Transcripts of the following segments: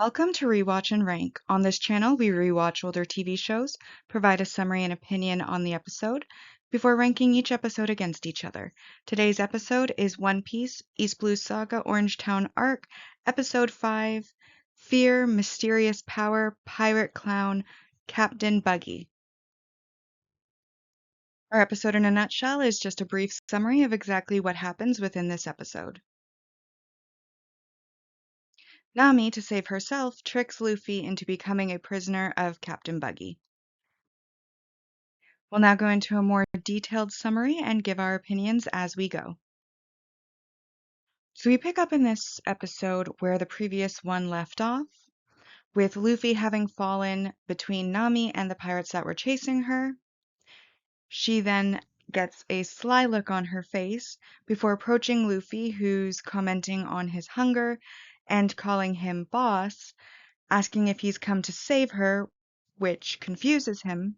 Welcome to Rewatch and Rank. On this channel, we rewatch older TV shows, provide a summary and opinion on the episode, before ranking each episode against each other. Today's episode is One Piece, East Blue Saga, Orange Town Arc, Episode 5, Fear, Mysterious Power, Pirate Clown, Captain Buggy. Our episode in a nutshell is just a brief summary of exactly what happens within this episode. Nami, to save herself, tricks Luffy into becoming a prisoner of Captain Buggy. We'll now go into a more detailed summary and give our opinions as we go. So we pick up in this episode where the previous one left off, with Luffy having fallen between Nami and the pirates that were chasing her. She then gets a sly look on her face before approaching Luffy, who's commenting on his hunger and calling him boss, asking if he's come to save her, which confuses him.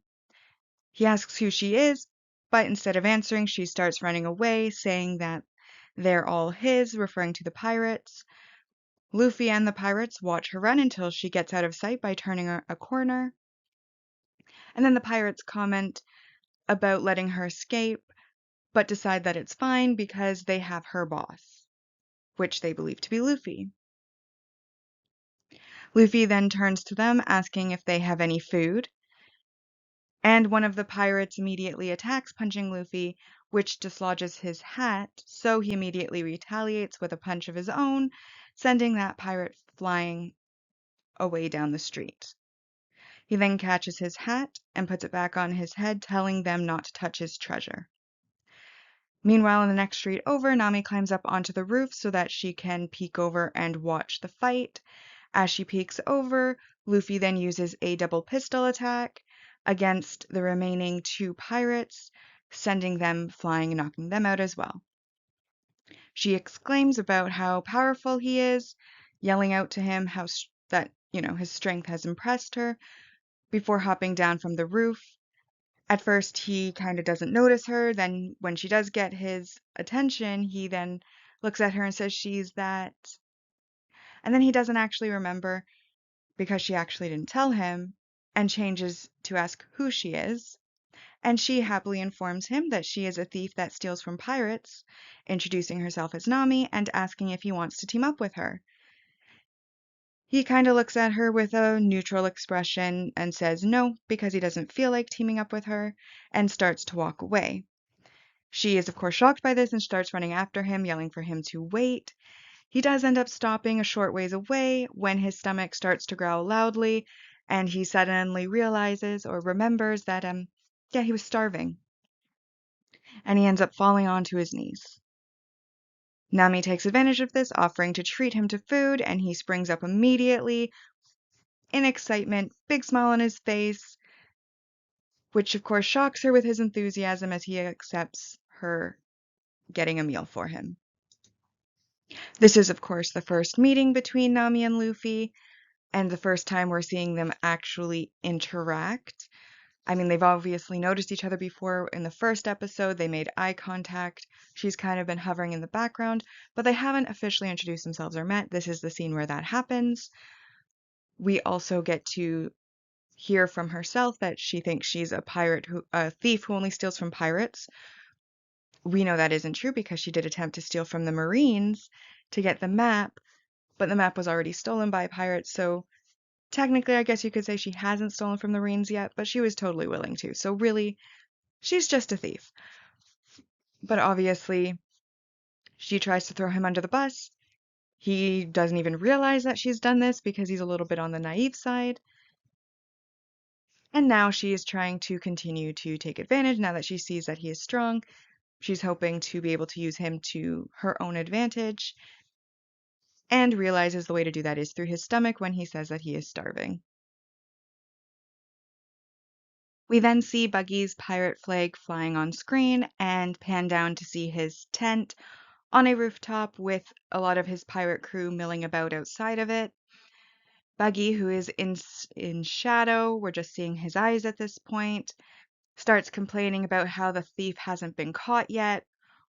He asks who she is, but instead of answering, she starts running away, saying that they're all his, referring to the pirates. Luffy and the pirates watch her run until she gets out of sight by turning a corner. And then the pirates comment about letting her escape, but decide that it's fine because they have her boss, which they believe to be Luffy. Luffy then turns to them, asking if they have any food. And one of the pirates immediately attacks, punching Luffy, which dislodges his hat, so he immediately retaliates with a punch of his own, sending that pirate flying away down the street. He then catches his hat and puts it back on his head, telling them not to touch his treasure. Meanwhile, in the next street over, Nami climbs up onto the roof so that she can peek over and watch the fight. As she peeks over, Luffy then uses a double pistol attack against the remaining two pirates, sending them flying and knocking them out as well. She exclaims about how powerful he is, yelling out to him that his strength has impressed her, before hopping down from the roof. At first, he kind of doesn't notice her. Then, when she does get his attention, he then looks at her and says she's that. And then he doesn't actually remember because she actually didn't tell him, and changes to ask who she is. And she happily informs him that she is a thief that steals from pirates, introducing herself as Nami and asking if he wants to team up with her. He kind of looks at her with a neutral expression and says no because he doesn't feel like teaming up with her, and starts to walk away. She is, of course, shocked by this and starts running after him, yelling for him to wait. He does end up stopping a short ways away when his stomach starts to growl loudly, and he suddenly realizes or remembers that, he was starving. And he ends up falling onto his knees. Nami takes advantage of this, offering to treat him to food, and he springs up immediately in excitement, big smile on his face, which of course shocks her with his enthusiasm as he accepts her getting a meal for him. This is, of course, the first meeting between Nami and Luffy, and the first time we're seeing them actually interact. I mean, they've obviously noticed each other before. In the first episode, they made eye contact. She's kind of been hovering in the background, but they haven't officially introduced themselves or met. This is the scene where that happens. We also get to hear from herself that she thinks she's a thief who only steals from pirates. We know that isn't true because she did attempt to steal from the Marines to get the map, but the map was already stolen by pirates, so technically I guess you could say she hasn't stolen from the Marines yet, but she was totally willing to. So really, she's just a thief. But obviously, she tries to throw him under the bus. He doesn't even realize that she's done this because he's a little bit on the naive side. And now she is trying to continue to take advantage now that she sees that he is strong. She's hoping to be able to use him to her own advantage, and realizes the way to do that is through his stomach when he says that he is starving. We then see Buggy's pirate flag flying on screen and pan down to see his tent on a rooftop with a lot of his pirate crew milling about outside of it. Buggy, who is in shadow, we're just seeing his eyes at this point, starts complaining about how the thief hasn't been caught yet,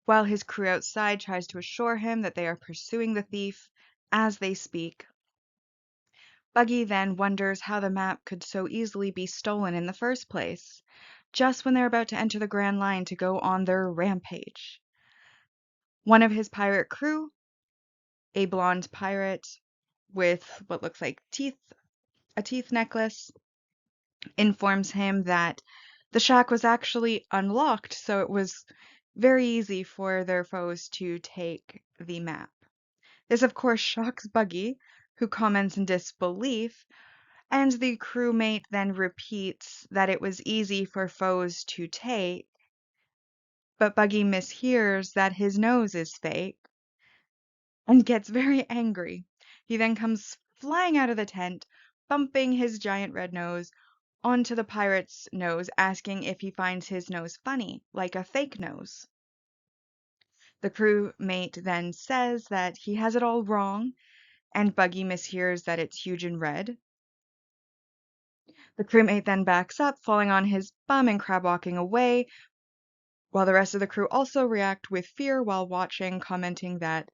while his crew outside tries to assure him that they are pursuing the thief as they speak. Buggy then wonders how the map could so easily be stolen in the first place, just when they're about to enter the Grand Line to go on their rampage. One of his pirate crew, a blonde pirate with what looks like a teeth necklace, informs him that the shack was actually unlocked, so it was very easy for their foes to take the map. This, of course, shocks Buggy, who comments in disbelief, and the crewmate then repeats that it was easy for foes to take, but Buggy mishears that his nose is fake and gets very angry. He then comes flying out of the tent, bumping his giant red nose onto the pirate's nose, asking if he finds his nose funny, like a fake nose. The crewmate then says that he has it all wrong, and Buggy mishears that it's huge and red. The crewmate then backs up, falling on his bum and crab walking away, while the rest of the crew also react with fear while watching, commenting that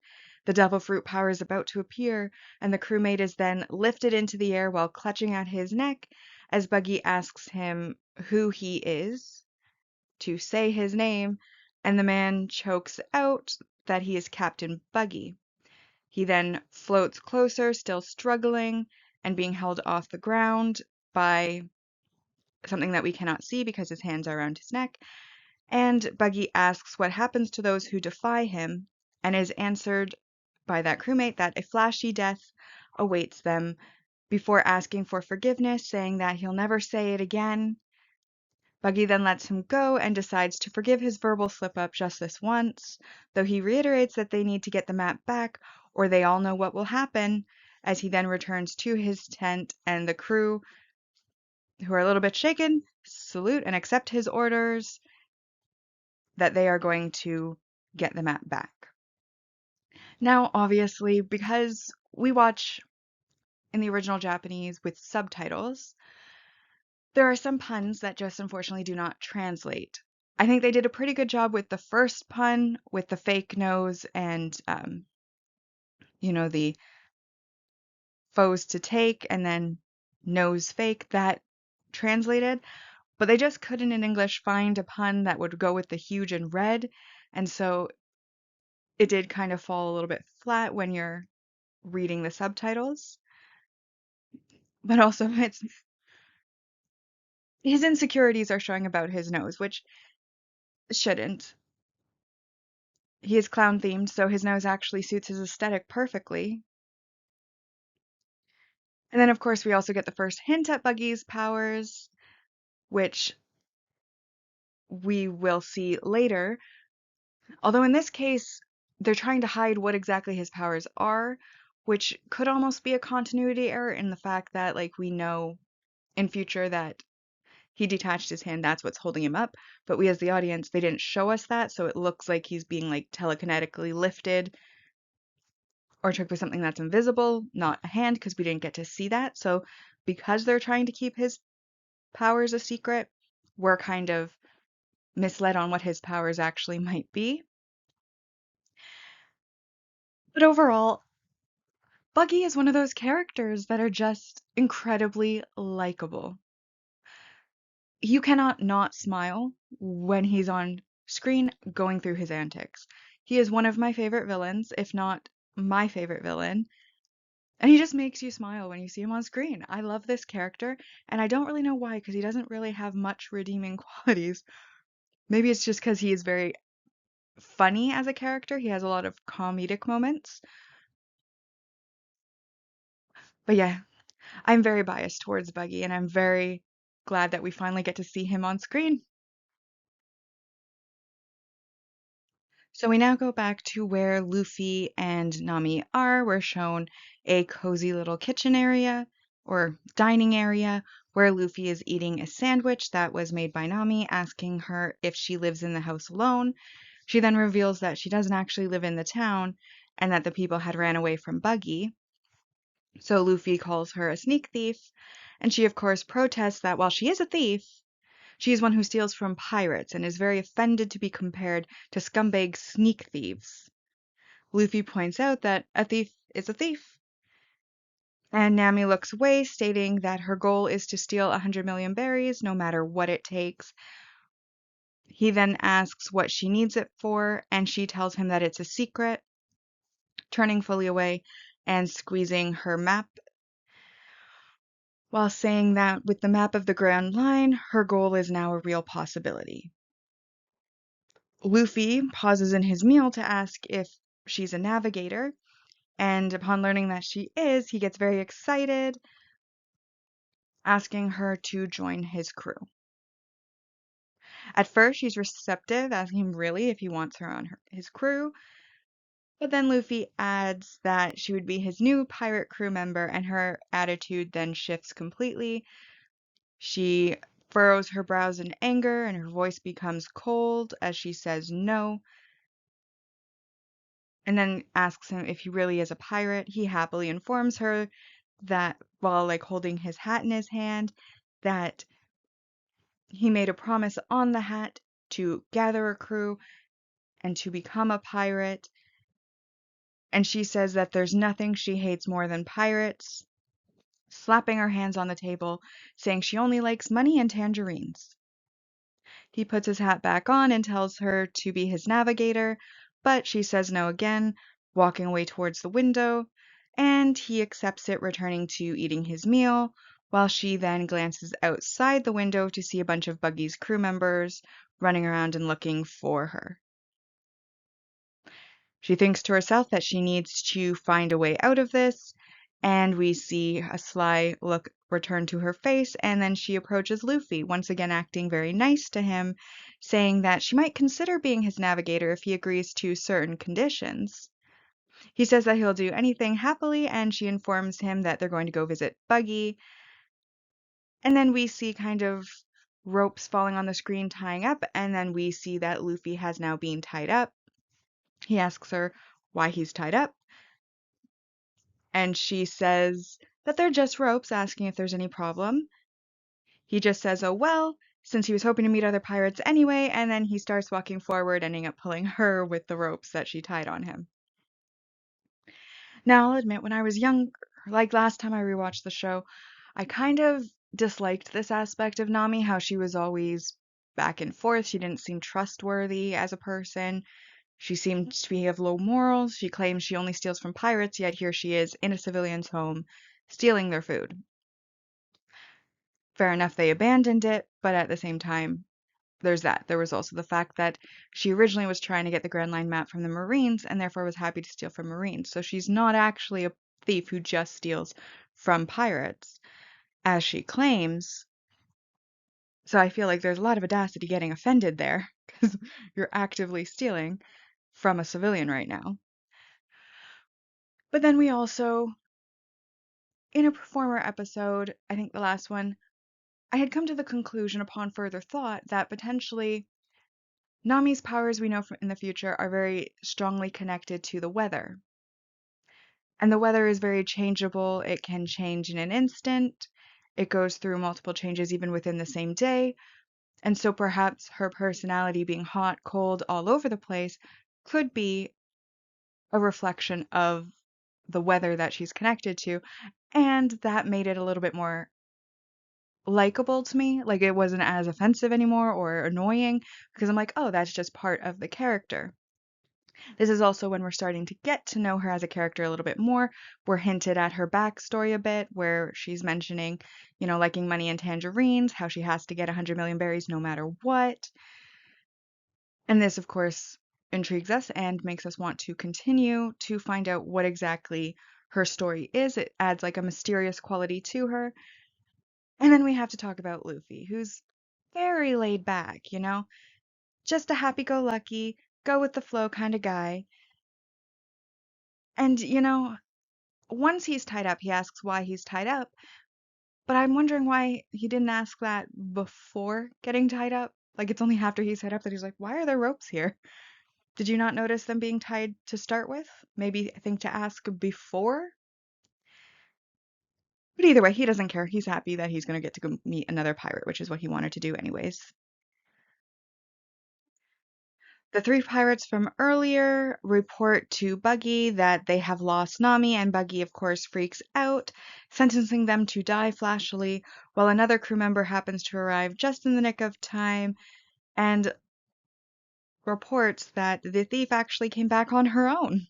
the devil fruit power is about to appear, and the crewmate is then lifted into the air while clutching at his neck as Buggy asks him who he is, to say his name, and the man chokes out that he is Captain Buggy. He then floats closer, still struggling and being held off the ground by something that we cannot see because his hands are around his neck. And Buggy asks what happens to those who defy him, and is answered by that crewmate that a flashy death awaits them before asking for forgiveness, saying that he'll never say it again. Buggy then lets him go and decides to forgive his verbal slip-up just this once, though he reiterates that they need to get the map back or they all know what will happen, as he then returns to his tent and the crew, who are a little bit shaken, salute and accept his orders that they are going to get the map back. Now, obviously, because we watch in the original Japanese with subtitles, there are some puns that just unfortunately do not translate. I think they did a pretty good job with the first pun, with the fake nose and, the foes to take and then nose fake that translated. But they just couldn't in English find a pun that would go with the huge and red. And so it did kind of fall a little bit flat when you're reading the subtitles. But also his insecurities are showing about his nose, which shouldn't. He is clown themed, so his nose actually suits his aesthetic perfectly. And then, of course, we also get the first hint at Buggy's powers, which we will see later. Although in this case, they're trying to hide what exactly his powers are, which could almost be a continuity error in the fact that, like, we know in future that he detached his hand, that's what's holding him up. But we as the audience, they didn't show us that, so it looks like he's being, like, telekinetically lifted or tricked with something that's invisible, not a hand, because we didn't get to see that. So because they're trying to keep his powers a secret, we're kind of misled on what his powers actually might be. But overall, Buggy is one of those characters that are just incredibly likable. You cannot not smile when he's on screen going through his antics. He is one of my favorite villains, if not my favorite villain, and he just makes you smile when you see him on screen. I love this character, and I don't really know why, because he doesn't really have much redeeming qualities. Maybe it's just because he is very funny as a character. He has a lot of comedic moments. But yeah, I'm very biased towards Buggy, and I'm very glad that we finally get to see him on screen. So we now go back to where Luffy and Nami are. We're shown a cozy little kitchen area or dining area where Luffy is eating a sandwich that was made by Nami, asking her if she lives in the house alone. She then reveals that she doesn't actually live in the town and that the people had ran away from Buggy. So Luffy calls her a sneak thief, and she of course protests that while she is a thief, she is one who steals from pirates and is very offended to be compared to scumbag sneak thieves. Luffy points out that a thief is a thief, And Nami looks away, stating that her goal is to steal 100 million berries, no matter what it takes. He then asks what she needs it for, and she tells him that it's a secret, turning fully away and squeezing her map, while saying that with the map of the Grand Line, her goal is now a real possibility. Luffy pauses in his meal to ask if she's a navigator, and upon learning that she is, he gets very excited, asking her to join his crew. At first, she's receptive, asking him really if he wants her on his crew, but then Luffy adds that she would be his new pirate crew member, and her attitude then shifts completely. She furrows her brows in anger, and her voice becomes cold as she says no, and then asks him if he really is a pirate. He happily informs her that while holding his hat in his hand, that he made a promise on the hat to gather a crew and to become a pirate. And she says that there's nothing she hates more than pirates, slapping her hands on the table, saying she only likes money and tangerines. He puts his hat back on and tells her to be his navigator, but she says no again, walking away towards the window, and he accepts it, returning to eating his meal, while she then glances outside the window to see a bunch of Buggy's crew members running around and looking for her. She thinks to herself that she needs to find a way out of this, and we see a sly look return to her face, and then she approaches Luffy, once again acting very nice to him, saying that she might consider being his navigator if he agrees to certain conditions. He says that he'll do anything happily, and she informs him that they're going to go visit Buggy. And then we see kind of ropes falling on the screen tying up, and then we see that Luffy has now been tied up. He asks her why he's tied up, and she says that they're just ropes, asking if there's any problem. He just says, oh well, since he was hoping to meet other pirates anyway, and then he starts walking forward, ending up pulling her with the ropes that she tied on him. Now, I'll admit, when I was young, last time I rewatched the show, I kind of disliked this aspect of Nami, how she was always back and forth. She didn't seem trustworthy as a person. She seemed to be of low morals. She claims she only steals from pirates, yet here she is in a civilian's home, stealing their food. Fair enough, they abandoned it, but at the same time, there's that. There was also the fact that she originally was trying to get the Grand Line map from the Marines and therefore was happy to steal from Marines. So she's not actually a thief who just steals from pirates, as she claims. So I feel like there's a lot of audacity getting offended there, because you're actively stealing from a civilian right now. But then we also, in a former episode, I think the last one, I had come to the conclusion upon further thought that potentially Nami's powers we know in the future are very strongly connected to the weather. And the weather is very changeable. It can change in an instant. It goes through multiple changes even within the same day. And so perhaps her personality being hot, cold, all over the place could be a reflection of the weather that she's connected to. And that made it a little bit more likable to me. Like it wasn't as offensive anymore or annoying because I'm like, oh, that's just part of the character. This is also when we're starting to get to know her as a character a little bit more. We're hinted at her backstory a bit, where she's mentioning, liking money and tangerines, how she has to get 100 million berries no matter what. And this, of course, intrigues us and makes us want to continue to find out what exactly her story is. It adds a mysterious quality to her. And then we have to talk about Luffy, who's very laid back, just a happy-go-lucky, go with the flow kind of guy. And, once he's tied up, he asks why he's tied up, but I'm wondering why he didn't ask that before getting tied up. It's only after he's tied up that he's like, why are there ropes here? Did you not notice them being tied to start with? Maybe think to ask before? But either way, he doesn't care. He's happy that he's going to get to go meet another pirate, which is what he wanted to do anyways. The three pirates from earlier report to Buggy that they have lost Nami, and Buggy, of course, freaks out, sentencing them to die flashily, while another crew member happens to arrive just in the nick of time and reports that the thief actually came back on her own.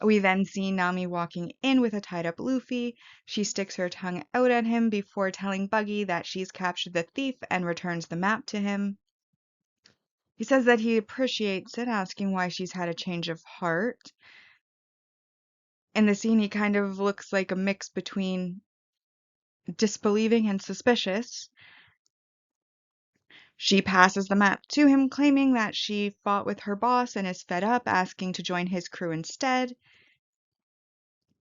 We then see Nami walking in with a tied up Luffy. She sticks her tongue out at him before telling Buggy that she's captured the thief and returns the map to him. He says that he appreciates it, asking why she's had a change of heart. In the scene, he kind of looks like a mix between disbelieving and suspicious. She passes the map to him, claiming that she fought with her boss and is fed up, asking to join his crew instead.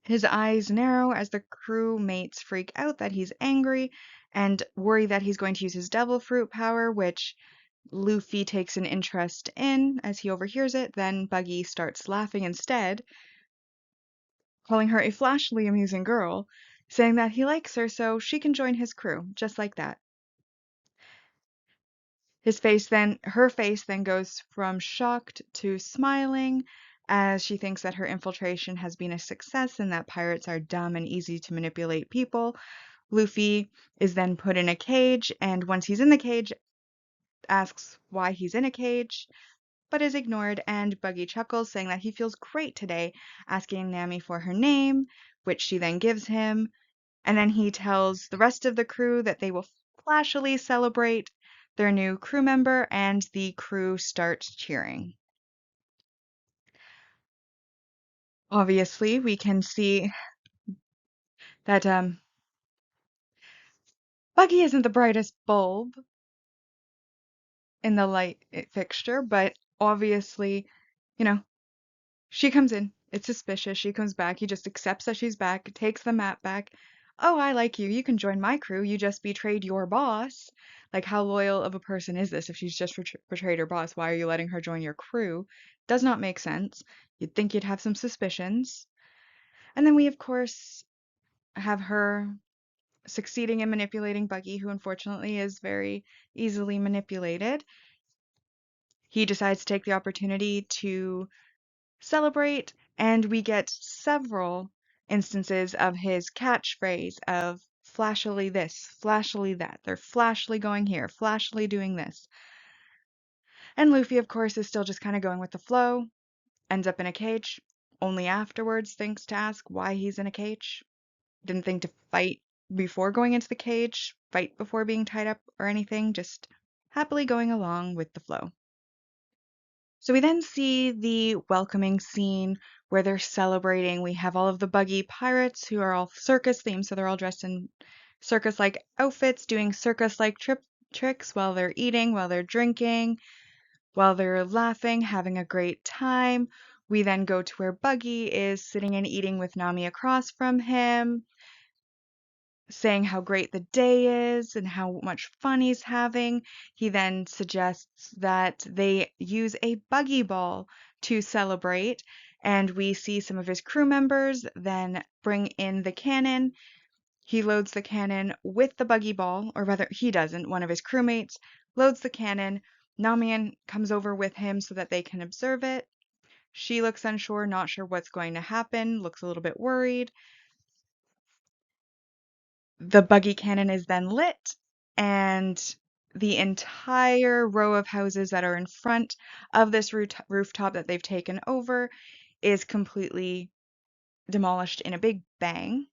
His eyes narrow as the crew mates freak out that he's angry and worry that he's going to use his devil fruit power, which Luffy takes an interest in as he overhears it. Then Buggy starts laughing instead, calling her a flashily amusing girl, saying that he likes her so she can join his crew, just like that. Her face then goes from shocked to smiling as she thinks that her infiltration has been a success and that pirates are dumb and easy to manipulate people. Luffy is then put in a cage, and once he's in the cage, asks why he's in a cage, but is ignored, and Buggy chuckles, saying that he feels great today, asking Nami for her name, which she then gives him, and then he tells the rest of the crew that they will flashily celebrate their new crew member, and the crew starts cheering. Obviously, we can see that Buggy isn't the brightest bulb in the light fixture, but obviously, you know, she comes in. It's suspicious. She comes back. He just accepts that she's back, takes the map back. Oh, I like you. You can join my crew. You just betrayed your boss. Like, how loyal of a person is this if she's just betrayed her boss? Why are you letting her join your crew? Does not make sense. You'd think you'd have some suspicions. And then we, of course, have her succeeding in manipulating Buggy, who unfortunately is very easily manipulated. He decides to take the opportunity to celebrate, and we get several instances of his catchphrase of flashily this, flashily that. They're flashily going here, flashily doing this. And Luffy, of course, is still just kind of going with the flow, ends up in a cage, only afterwards thinks to ask why he's in a cage. Didn't think to fight before going into the cage, fight before being tied up or anything, just happily going along with the flow. So we then see the welcoming scene where they're celebrating. We have all of the Buggy pirates who are all circus themed, so they're all dressed in circus-like outfits, doing circus-like tricks while they're eating, while they're drinking, while they're laughing, having a great time. We then go to where Buggy is sitting and eating with Nami across from him, saying how great the day is and how much fun he's having. He then suggests that they use a buggy ball to celebrate, and we see some of his crew members then bring in the cannon. He loads the cannon with the buggy ball, or rather, he doesn't. One of his crewmates loads the cannon. Namian comes over with him so that they can observe it. She looks unsure, not sure what's going to happen, looks a little bit worried. The buggy cannon is then lit, and the entire row of houses that are in front of this rooftop that they've taken over is completely demolished in a big bang.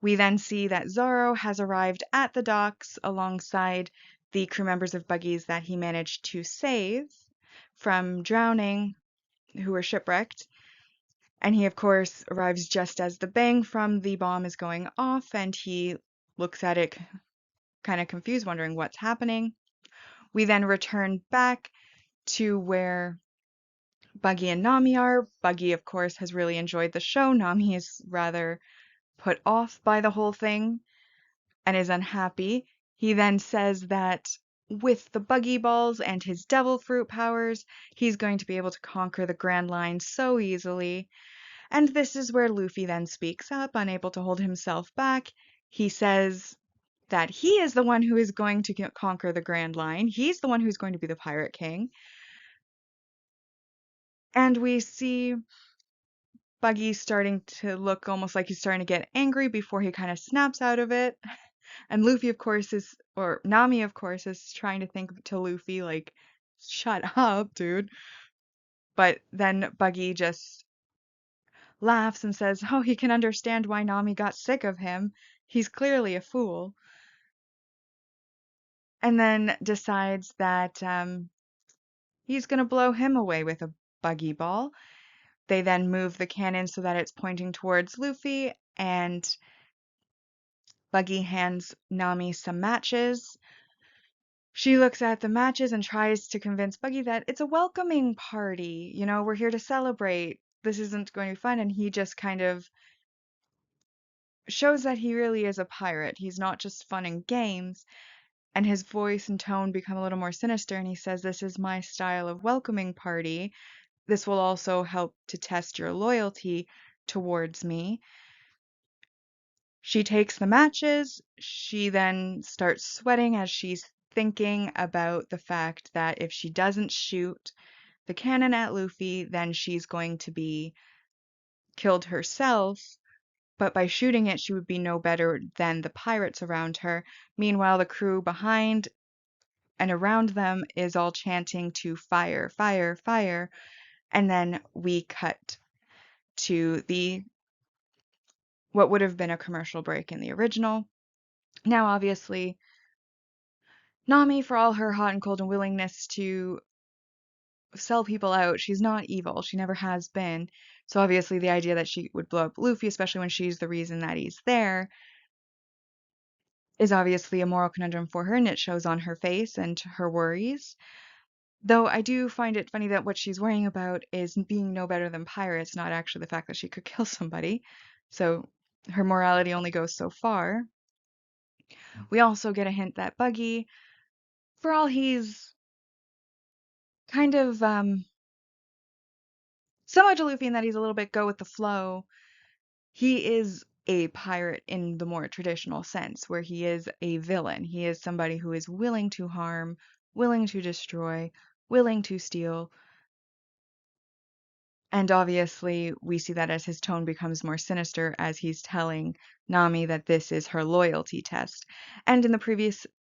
We then see that Zoro has arrived at the docks alongside the crew members of buggies that he managed to save from drowning, who were shipwrecked. And he, of course, arrives just as the bang from the bomb is going off, and he looks at it kind of confused, wondering what's happening. We then return back to where Buggy and Nami are. Buggy, of course, has really enjoyed the show. Nami is rather put off by the whole thing and is unhappy. He then says that with the buggy balls and his devil fruit powers, he's going to be able to conquer the Grand Line so easily. And this is where Luffy then speaks up, unable to hold himself back. He says that he is the one who is going to conquer the Grand Line. He's the one who's going to be the Pirate King. And we see Buggy starting to look almost like he's starting to get angry before he kind of snaps out of it. And Luffy, of course, or Nami, of course, is trying to think to Luffy, like, shut up, dude. But then Buggy just laughs and says, oh, he can understand why Nami got sick of him. He's clearly a fool. And then decides that he's going to blow him away with a buggy ball. They then move the cannon so that it's pointing towards Luffy, and Buggy hands Nami some matches. She looks at the matches and tries to convince Buggy that it's a welcoming party. You know, we're here to celebrate. This isn't going to be fun. And he just kind of shows that he really is a pirate. He's not just fun and games. And his voice and tone become a little more sinister. And he says, this is my style of welcoming party. This will also help to test your loyalty towards me. She takes the matches. She then starts sweating as she's thinking about the fact that if she doesn't shoot the cannon at Luffy, then she's going to be killed herself. But by shooting it, she would be no better than the pirates around her. Meanwhile, the crew behind and around them is all chanting to fire, fire, fire. And then we cut to the what would have been a commercial break in the original. Now, obviously, Nami, for all her hot and cold and willingness to sell people out, she's not evil. She never has been. So obviously, the idea that she would blow up Luffy, especially when she's the reason that he's there, is obviously a moral conundrum for her, and it shows on her face and her worries. Though I do find it funny that what she's worrying about is being no better than pirates, not actually the fact that she could kill somebody. So her morality only goes so far. We also get a hint that Buggy, for all he's kind of similar to Luffy in that he's a little bit go with the flow, he is a pirate in the more traditional sense, where he is a villain. He is somebody who is willing to harm, willing to destroy, willing to steal. And obviously, we see that as his tone becomes more sinister as he's telling Nami that this is her loyalty test. And in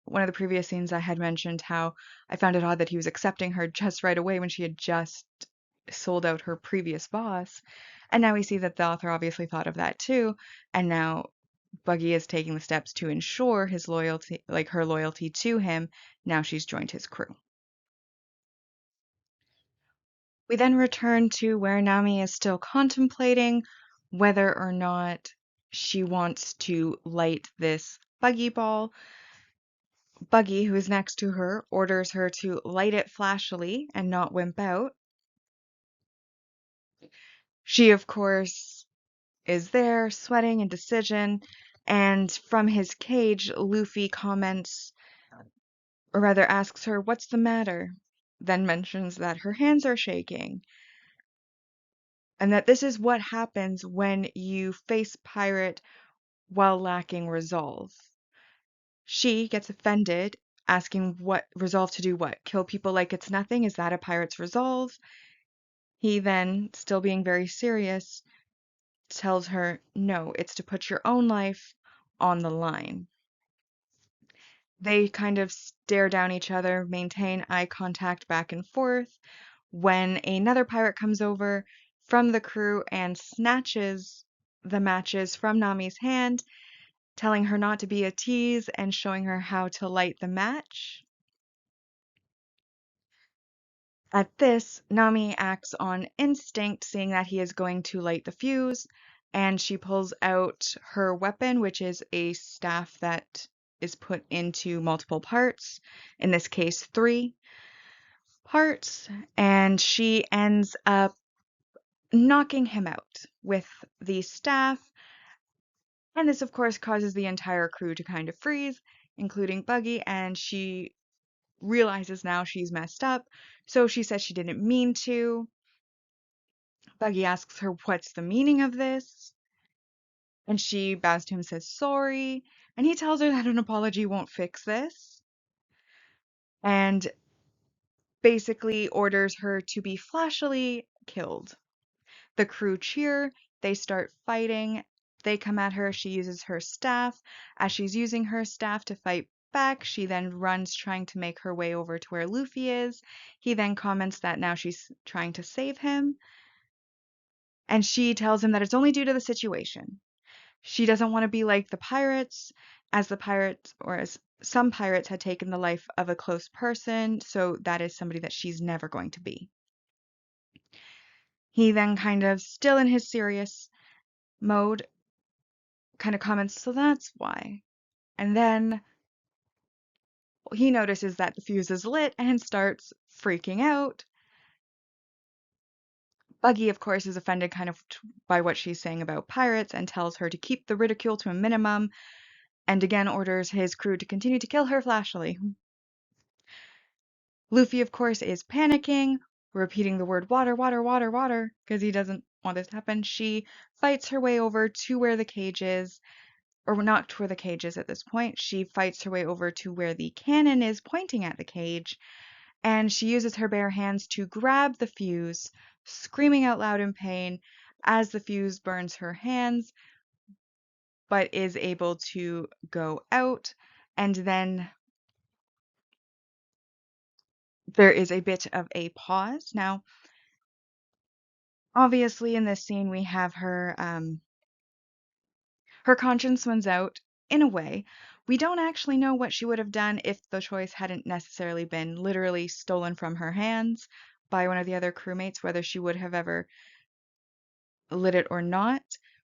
one of the previous scenes, I had mentioned how I found it odd that he was accepting her just right away when she had just sold out her previous boss. And now we see that the author obviously thought of that too. And now Buggy is taking the steps to ensure his loyalty, like her loyalty to him. Now she's joined his crew. We then return to where Nami is still contemplating whether or not she wants to light this buggy ball. Buggy, who is next to her, orders her to light it flashily and not wimp out. She, of course, is there, sweating indecision, and from his cage, Luffy comments, or rather asks her, what's the matter? Then mentions that her hands are shaking, and that this is what happens when you face pirate while lacking resolve. She gets offended, asking what resolve to do what? Kill people like it's nothing? Is that a pirate's resolve? He then, still being very serious, tells her, no, it's to put your own life on the line. They kind of stare down each other, maintain eye contact back and forth, when another pirate comes over from the crew and snatches the matches from Nami's hand, telling her not to be a tease and showing her how to light the match. At this, Nami acts on instinct, seeing that he is going to light the fuse, and she pulls out her weapon, which is a staff that is put into multiple parts, in this case, 3 parts, and she ends up knocking him out with the staff. And this, of course, causes the entire crew to kind of freeze, including Buggy, and she realizes now she's messed up, so she says she didn't mean to. Buggy asks her what's the meaning of this, and she bows to him and says sorry, and he tells her that an apology won't fix this, and basically orders her to be flashily killed. The crew cheer, they start fighting. They come at her. She uses her staff. As she's using her staff to fight back, she then runs trying to make her way over to where Luffy is. He then comments that now she's trying to save him, and she tells him that it's only due to the situation. She doesn't want to be like the pirates, as the pirates, or as some pirates had taken the life of a close person, so that is somebody that she's never going to be. He then kind of, still in his serious mode, kind of comments, so that's why. And then he notices that the fuse is lit and starts freaking out. Buggy, of course, is offended kind of by what she's saying about pirates and tells her to keep the ridicule to a minimum, and again orders his crew to continue to kill her flashily. Luffy, of course, is panicking, repeating the word water, water, water, water, because he doesn't want this to happen. She fights her way over to where the cage is, or not to where the cage is at this point. She fights her way over to where the cannon is pointing at the cage, and she uses her bare hands to grab the fuse, screaming out loud in pain as the fuse burns her hands, but is able to go out. And then there is a bit of a pause. Now, obviously, in this scene, we have her conscience wins out in a way. We don't actually know what she would have done if the choice hadn't necessarily been literally stolen from her hands by one of the other crewmates, whether she would have ever lit it or not.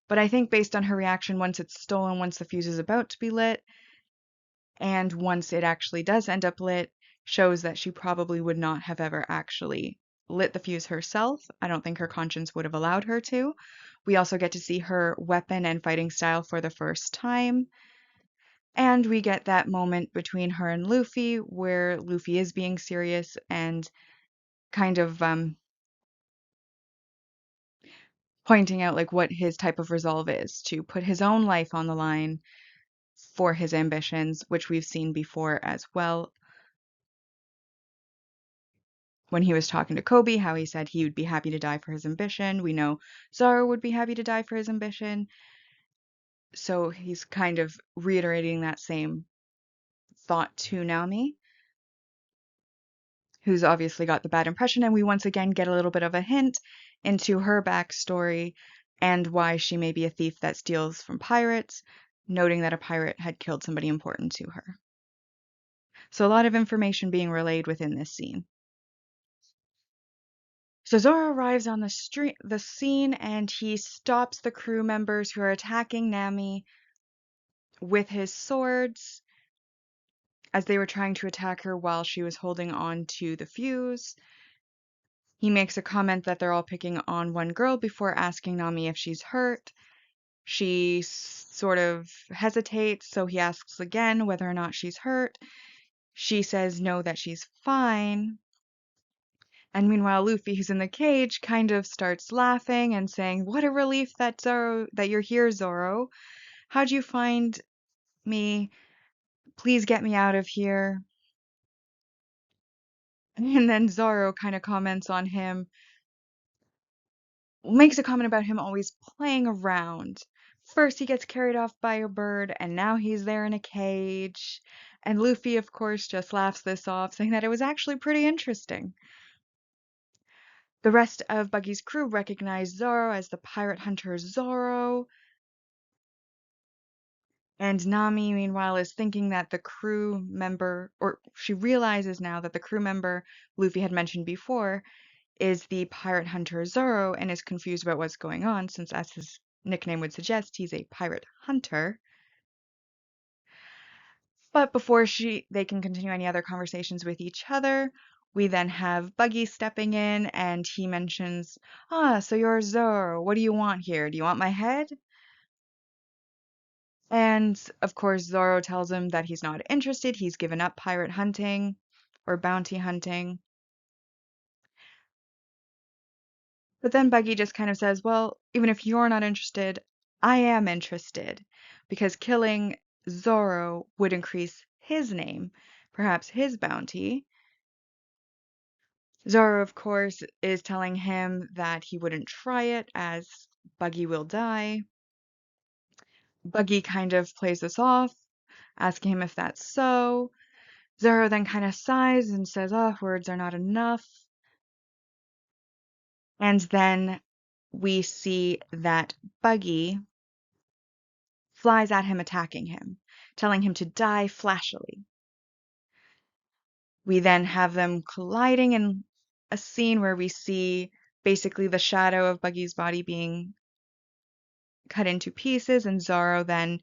But I think based on her reaction, once it's stolen, once the fuse is about to be lit, and once it actually does end up lit, shows that she probably would not have ever actually lit the fuse herself. I don't think her conscience would have allowed her to. We also get to see her weapon and fighting style for the first time. And we get that moment between her and Luffy where Luffy is being serious and kind of pointing out like what his type of resolve is to put his own life on the line for his ambitions, which we've seen before as well. When he was talking to Kobe, how he said he would be happy to die for his ambition. We know Zoro would be happy to die for his ambition. So he's kind of reiterating that same thought to Naomi, who's obviously got the bad impression. And we once again get a little bit of a hint into her backstory and why she may be a thief that steals from pirates, noting that a pirate had killed somebody important to her. So a lot of information being relayed within this scene. So Zoro arrives on the scene and he stops the crew members who are attacking Nami with his swords as they were trying to attack her while she was holding on to the fuse. He makes a comment that they're all picking on one girl before asking Nami if she's hurt. She sort of hesitates, so he asks again whether or not she's hurt. She says no, that she's fine. And meanwhile, Luffy, who's in the cage, kind of starts laughing and saying, "What a relief that you're here, Zoro. How'd you find me? Please get me out of here." And then Zoro kind of comments on him, makes a comment about him always playing around. First he gets carried off by a bird, and now he's there in a cage. And Luffy, of course, just laughs this off, saying that it was actually pretty interesting. The rest of Buggy's crew recognize Zoro as the pirate hunter Zoro. And Nami, meanwhile, is thinking that the crew member, or she realizes now that the crew member Luffy had mentioned before is the pirate hunter Zoro and is confused about what's going on since, as his nickname would suggest, he's a pirate hunter. But before they can continue any other conversations with each other, we then have Buggy stepping in and he mentions, "Ah, so you're Zoro. What do you want here? Do you want my head?" And of course, Zoro tells him that he's not interested. He's given up pirate hunting or bounty hunting. But then Buggy just kind of says, "Well, even if you're not interested, I am interested because killing Zoro would increase his name, perhaps his bounty." Zoro, of course, is telling him that he wouldn't try it as Buggy will die. Buggy kind of plays this off, asking him if that's so. Zoro then kind of sighs and says, "Oh, words are not enough." And then we see that Buggy flies at him, attacking him, telling him to die flashily. We then have them colliding in a scene where we see basically the shadow of Buggy's body being cut into pieces, and Zoro then,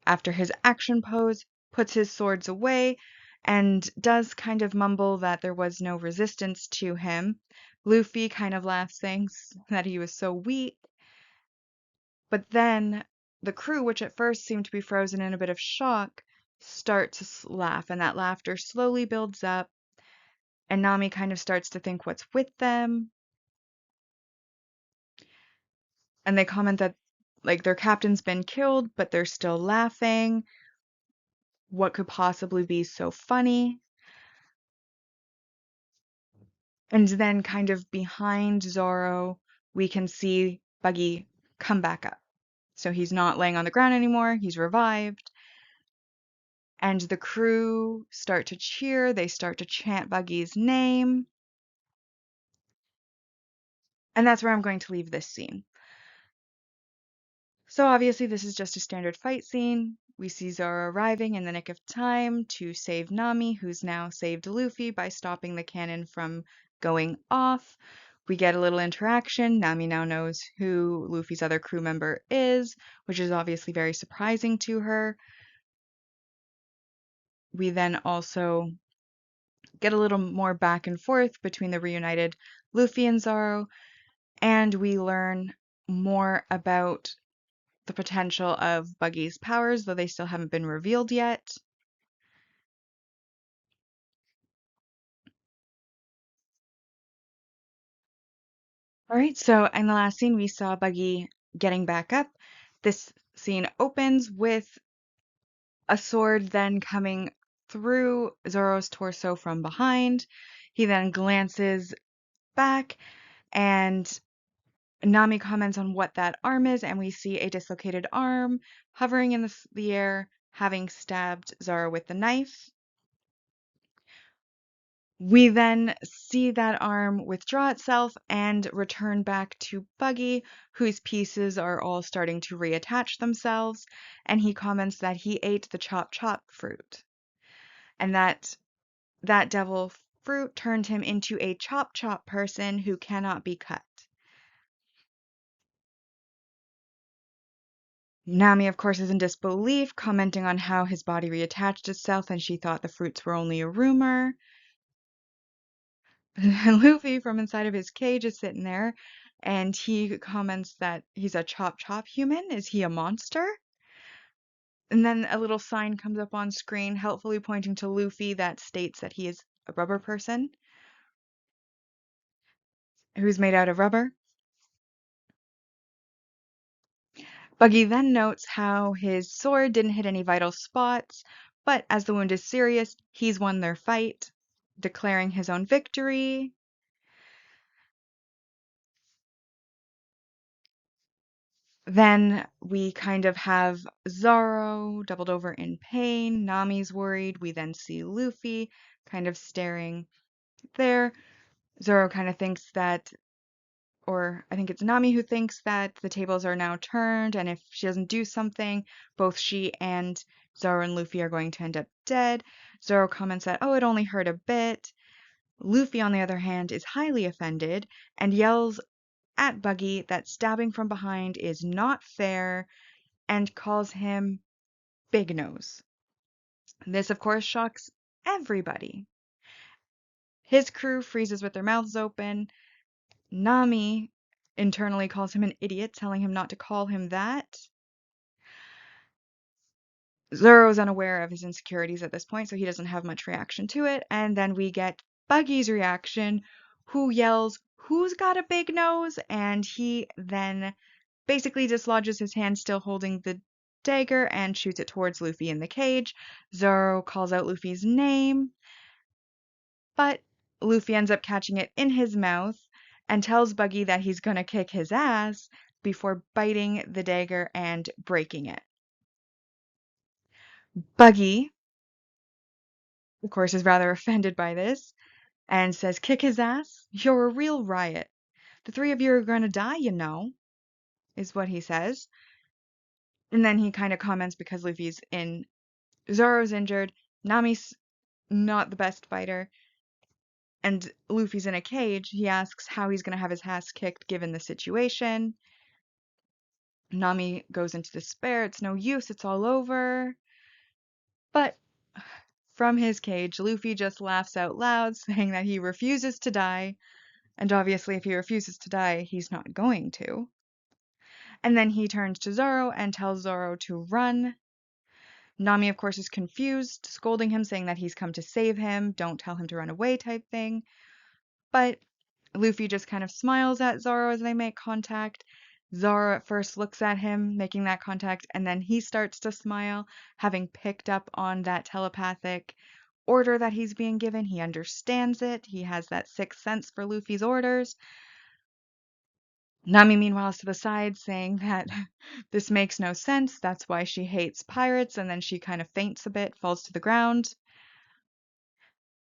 after his action pose, puts his swords away and does kind of mumble that there was no resistance to him. Luffy kind of laughs, thinks that he was so weak. But then the crew, which at first seemed to be frozen in a bit of shock, start to laugh, and that laughter slowly builds up, and Nami kind of starts to think what's with them. And they comment that like their captain's been killed, but they're still laughing. What could possibly be so funny? And then kind of behind Zoro, we can see Buggy come back up. So he's not laying on the ground anymore, he's revived. And the crew start to cheer, they start to chant Buggy's name. And that's where I'm going to leave this scene. So obviously this is just a standard fight scene. We see Zoro arriving in the nick of time to save Nami, who's now saved Luffy by stopping the cannon from going off. We get a little interaction. Nami now knows who Luffy's other crew member is, which is obviously very surprising to her. We then also get a little more back and forth between the reunited Luffy and Zoro, and we learn more about the potential of Buggy's powers, though they still haven't been revealed yet. All right, so in the last scene, we saw Buggy getting back up. This scene opens with a sword then coming through Zoro's torso from behind. He then glances back, and Nami comments on what that arm is, and we see a dislocated arm hovering in the air, having stabbed Zoro with the knife. We then see that arm withdraw itself and return back to Buggy, whose pieces are all starting to reattach themselves, and he comments that he ate the chop chop fruit, and that devil fruit turned him into a chop chop person who cannot be cut. Nami, of course, is in disbelief, commenting on how his body reattached itself and she thought the fruits were only a rumor. And Luffy from inside of his cage is sitting there and he comments that he's a chop chop human. Is he a monster? And then a little sign comes up on screen, helpfully pointing to Luffy that states that he is a rubber person who's made out of rubber. Buggy then notes how his sword didn't hit any vital spots, but as the wound is serious, he's won their fight, declaring his own victory. Then we kind of have Zoro doubled over in pain. Nami's worried. We then see Luffy kind of staring there. Zoro kind of thinks that, or I think it's Nami who thinks that the tables are now turned, and if she doesn't do something, both she and Zoro and Luffy are going to end up dead. Zoro comments that, oh, it only hurt a bit. Luffy, on the other hand, is highly offended and yells at Buggy that stabbing from behind is not fair and calls him Big Nose. This, of course, shocks everybody. His crew freezes with their mouths open. Nami internally calls him an idiot, telling him not to call him that. Zoro's unaware of his insecurities at this point, so he doesn't have much reaction to it. And then we get Buggy's reaction, who yells, "Who's got a big nose?" And he then basically dislodges his hand still holding the dagger and shoots it towards Luffy in the cage. Zoro calls out Luffy's name, but Luffy ends up catching it in his mouth and tells Buggy that he's gonna kick his ass before biting the dagger and breaking it. Buggy, of course, is rather offended by this and says, "Kick his ass? You're a real riot. The three of you are gonna die, you know," is what he says. And then he kind of comments because Zoro's injured, Nami's not the best fighter, and Luffy's in a cage. He asks how he's gonna have his ass kicked given the situation. Nami goes into despair. It's no use. It's all over. But from his cage, Luffy just laughs out loud, saying that he refuses to die. And obviously, if he refuses to die, he's not going to. And then he turns to Zoro and tells Zoro to run. Nami, of course, is confused, scolding him, saying that he's come to save him, don't tell him to run away type thing. But Luffy just kind of smiles at Zoro as they make contact. Zoro at first looks at him, making that contact, and then he starts to smile, having picked up on that telepathic order that he's being given. He understands it. He has that sixth sense for Luffy's orders. Nami, meanwhile, is to the side saying that this makes no sense. That's why she hates pirates, and then she kind of faints a bit, falls to the ground.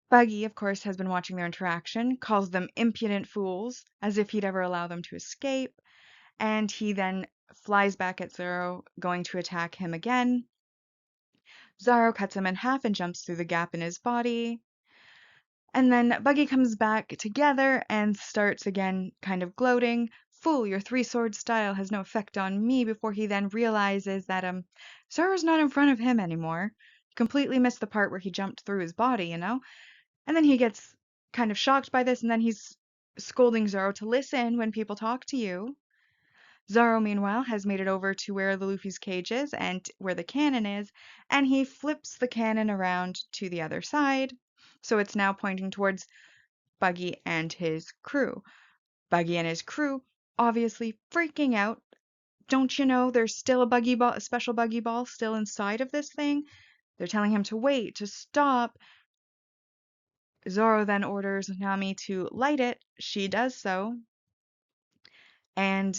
Buggy, of course, has been watching their interaction, calls them impudent fools, as if he'd ever allow them to escape, and he then flies back at Zoro, going to attack him again. Zoro cuts him in half and jumps through the gap in his body. And then Buggy comes back together and starts again kind of gloating. "Fool, your three-sword style has no effect on me," before he then realizes that Zoro's not in front of him anymore. He completely missed the part where he jumped through his body, you know? And then he gets kind of shocked by this, and then he's scolding Zoro to listen when people talk to you. Zoro, meanwhile, has made it over to where the Luffy's cage is and where the cannon is, and he flips the cannon around to the other side. So it's now pointing towards Buggy and his crew. Buggy and his crew obviously freaking out. Don't you know there's still a special buggy ball still inside of this thing? They're telling him to wait, to stop. Zoro then orders Nami to light it. She does so. And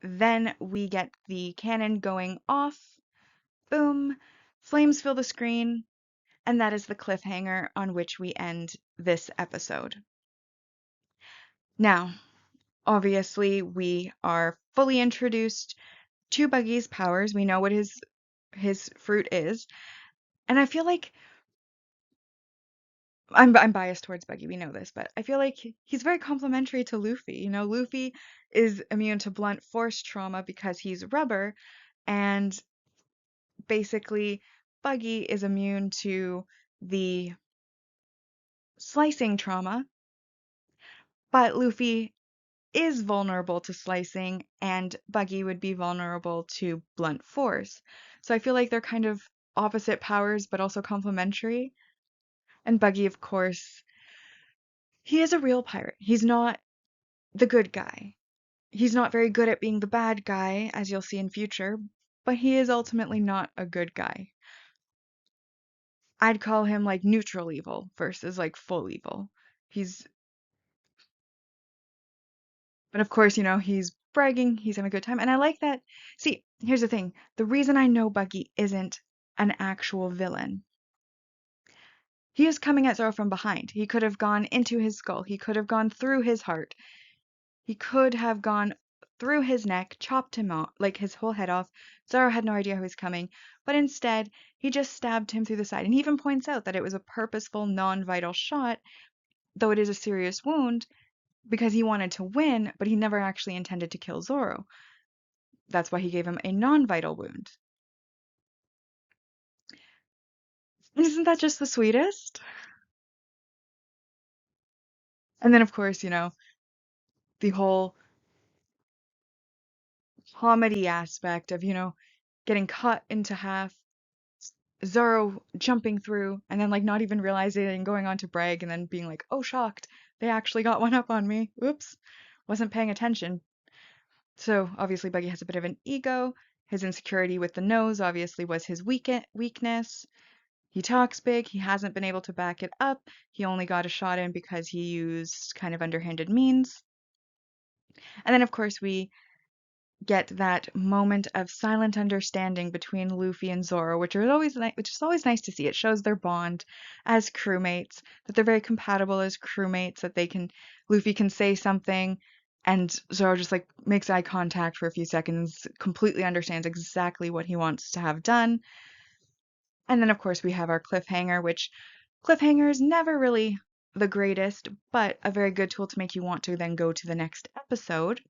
then we get the cannon going off. Boom. Flames fill the screen. And that is the cliffhanger on which we end this episode. Now, obviously, we are fully introduced to Buggy's powers. We know what his fruit is. And I feel like I'm biased towards Buggy, we know this, but I feel like he's very complimentary to Luffy. You know, Luffy is immune to blunt force trauma because he's rubber, and basically Buggy is immune to the slicing trauma, but Luffy is vulnerable to slicing, and Buggy would be vulnerable to blunt force. So I feel like they're kind of opposite powers, but also complementary. And Buggy, of course, he is a real pirate. He's not the good guy. He's not very good at being the bad guy, as you'll see in future, but he is ultimately not a good guy. I'd call him like neutral evil versus like full evil. He's, but of course, you know, he's bragging, he's having a good time, and I like that. See, here's the thing. The reason I know Buggy isn't an actual villain. He is coming at Zoro from behind. He could have gone into his skull. He could have gone through his heart. He could have gone through his neck, chopped him off, like his whole head off. Zoro had no idea who was coming, but instead, he just stabbed him through the side. And he even points out that it was a purposeful, non-vital shot, though it is a serious wound, because he wanted to win, but he never actually intended to kill Zoro. That's why he gave him a non-vital wound. Isn't that just the sweetest? And then, of course, you know, the whole comedy aspect of, you know, getting cut into half, Zoro jumping through, and then like not even realizing it and going on to brag, and then being like, "Oh, shocked. They actually got one up on me. Oops. Wasn't paying attention." So obviously Buggy has a bit of an ego. His insecurity with the nose obviously was his weakness. He talks big, he hasn't been able to back it up. He only got a shot in because he used kind of underhanded means. And then, of course, we get that moment of silent understanding between Luffy and Zoro, which is always nice to see. It shows their bond as crewmates, that they're very compatible as crewmates, that Luffy can say something and Zoro just like makes eye contact for a few seconds, completely understands exactly what he wants to have done. And then of course we have our cliffhanger, which cliffhanger is never really the greatest, but a very good tool to make you want to then go to the next episode.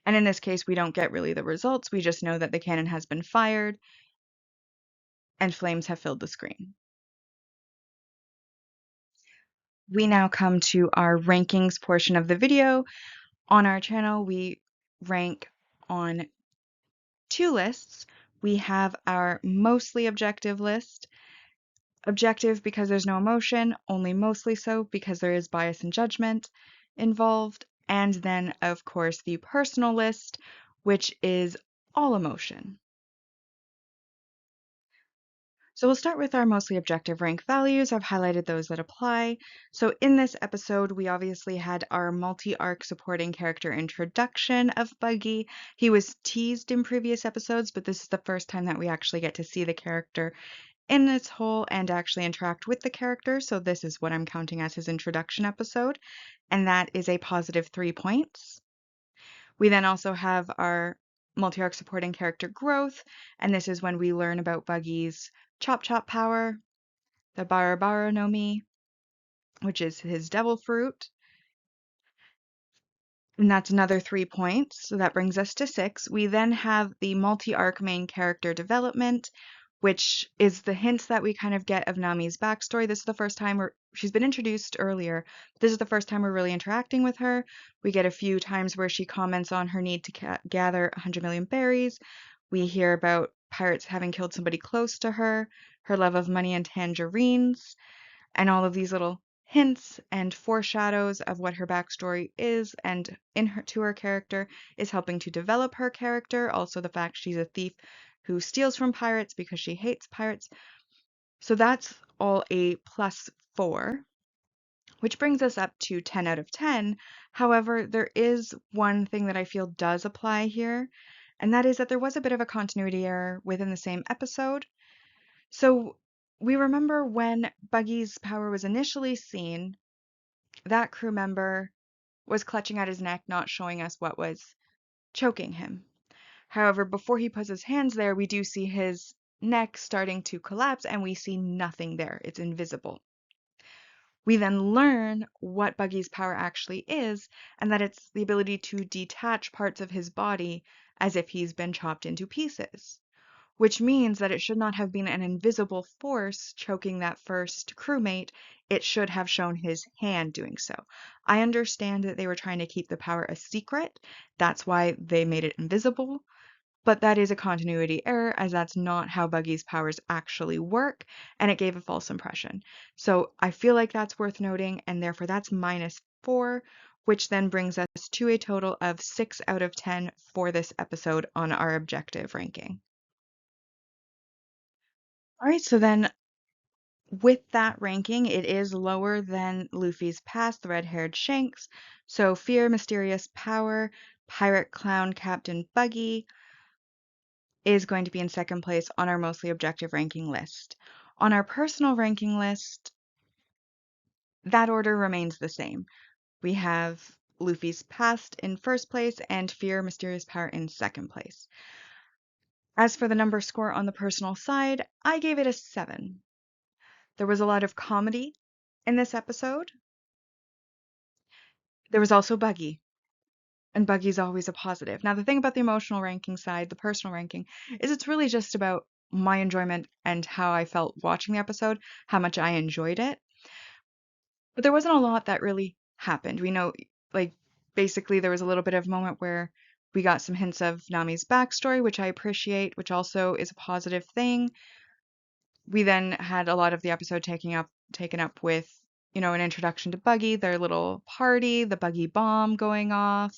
And in this case, we don't get really the results. We just know that the cannon has been fired and flames have filled the screen. We now come to our rankings portion of the video. On our channel, we rank on two lists. We have our mostly objective list. Objective because there's no emotion, only mostly so because there is bias and judgment involved. And then, of course, the personal list, which is all emotion. So we'll start with our mostly objective rank values. I've highlighted those that apply. So in this episode, we obviously had our multi-arc supporting character introduction of Buggy. He was teased in previous episodes, but this is the first time that we actually get to see the character in its whole and actually interact with the character. So this is what I'm counting as his introduction episode, and that is a positive 3 points. We then also have our multi-arc supporting character growth, and this is when we learn about Buggy's Chop Chop power, the Barabara no Mi, which is his devil fruit, and that's another 3 points, so that brings us to 6. We then have the multi-arc main character development, which is the hints that we kind of get of Nami's backstory. This is the first time she's been introduced earlier, but this is the first time we're really interacting with her. We get a few times where she comments on her need to gather 100 million berries. We hear about pirates having killed somebody close to her, her love of money and tangerines, and all of these little hints and foreshadows of what her backstory is and to her character is helping to develop her character. Also, the fact she's a thief who steals from pirates because she hates pirates. So that's all a +4, which brings us up to 10 out of 10. However, there is one thing that I feel does apply here, and that is that there was a bit of a continuity error within the same episode. So we remember when Buggy's power was initially seen, that crew member was clutching at his neck, not showing us what was choking him. However, before he puts his hands there, we do see his neck starting to collapse and we see nothing there. It's invisible. We then learn what Buggy's power actually is, and that it's the ability to detach parts of his body as if he's been chopped into pieces, which means that it should not have been an invisible force choking that first crewmate. It should have shown his hand doing so. I understand that they were trying to keep the power a secret. That's why they made it invisible. But that is a continuity error, as that's not how Buggy's powers actually work, and it gave a false impression. So I feel like that's worth noting, and therefore that's -4, which then brings us to a total of 6 out of 10 for this episode on our objective ranking. All right, so then with that ranking, it is lower than Luffy's past, the red-haired Shanks. So Fear, Mysterious Power, Pirate Clown Captain Buggy is going to be in second place on our mostly objective ranking list. On our personal ranking list, that order remains the same. We have Luffy's past in first place and Fear, Mysterious Power in second place. As for the number score on the personal side, I gave it a 7. There was a lot of comedy in this episode. There was also Buggy, and Buggy's always a positive. Now, the thing about the emotional ranking side, the personal ranking, is it's really just about my enjoyment and how I felt watching the episode, how much I enjoyed it. But there wasn't a lot that really happened. We know, like, basically there was a little bit of moment where we got some hints of Nami's backstory, which I appreciate, which also is a positive thing. We then had a lot of the episode taken up with, an introduction to Buggy, their little party, the Buggy bomb going off,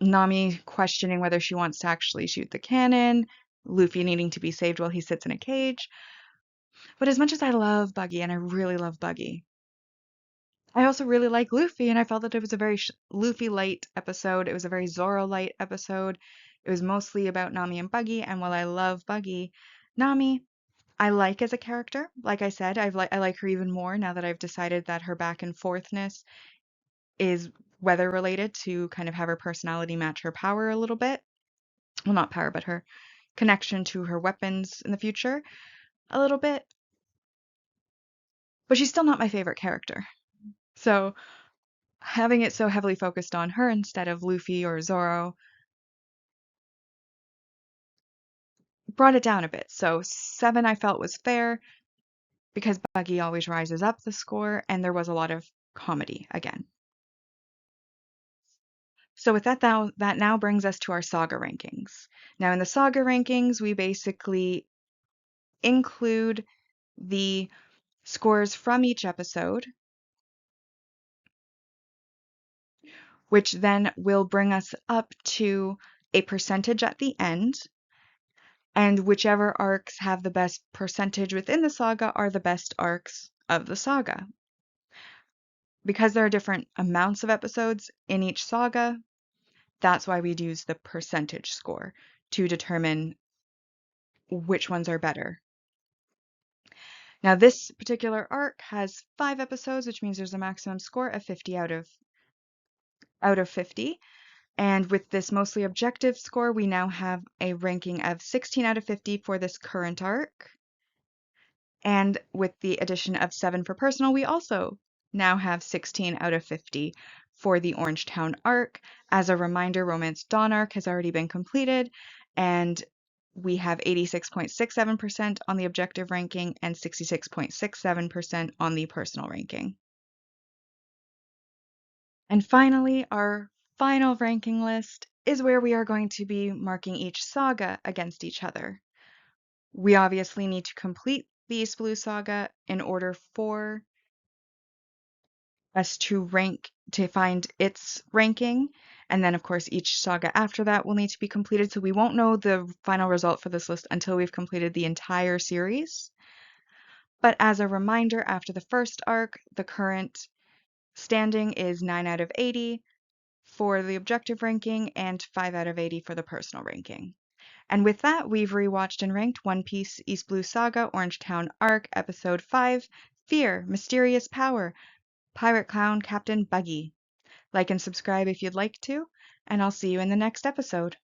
Nami questioning whether she wants to actually shoot the cannon, Luffy needing to be saved while he sits in a cage. But as much as I love Buggy, and I really love Buggy, I also really like Luffy, and I felt that it was a very Luffy light episode. It was a very Zoro light episode. It was mostly about Nami and Buggy, and while I love Buggy, Nami, I like as a character. Like I said, I like her even more now that I've decided that her back and forthness is weather related to kind of have her personality match her power a little bit. Well, not power, but her connection to her weapons in the future a little bit. But she's still not my favorite character. So having it so heavily focused on her instead of Luffy or Zoro brought it down a bit. So 7 I felt was fair because Buggy always rises up the score and there was a lot of comedy again. So with that now brings us to our saga rankings. Now in the saga rankings, we basically include the scores from each episode, which then will bring us up to a percentage at the end. And whichever arcs have the best percentage within the saga are the best arcs of the saga. Because there are different amounts of episodes in each saga, that's why we'd use the percentage score to determine which ones are better. Now, this particular arc has 5 episodes, which means there's a maximum score of 50 out of 50. And with this mostly objective score, we now have a ranking of 16 out of 50 for this current arc. And with the addition of 7 for personal, we also now have 16 out of 50 for the Orangetown arc. As a reminder, Romance Dawn arc has already been completed, and we have 86.67% on the objective ranking and 66.67% on the personal ranking. And finally, our final ranking list is where we are going to be marking each saga against each other. We obviously need to complete the East Blue Saga in order for us to find its ranking. And then, of course, each saga after that will need to be completed. So we won't know the final result for this list until we've completed the entire series. But as a reminder, after the first arc, the current standing is 9 out of 80 for the objective ranking and 5 out of 80 for the personal ranking. And with that, we've rewatched and ranked One Piece East Blue Saga Orangetown Arc Episode 5, Fear, Mysterious Power, Pirate Clown Captain Buggy. Like and subscribe if you'd like to, and I'll see you in the next episode.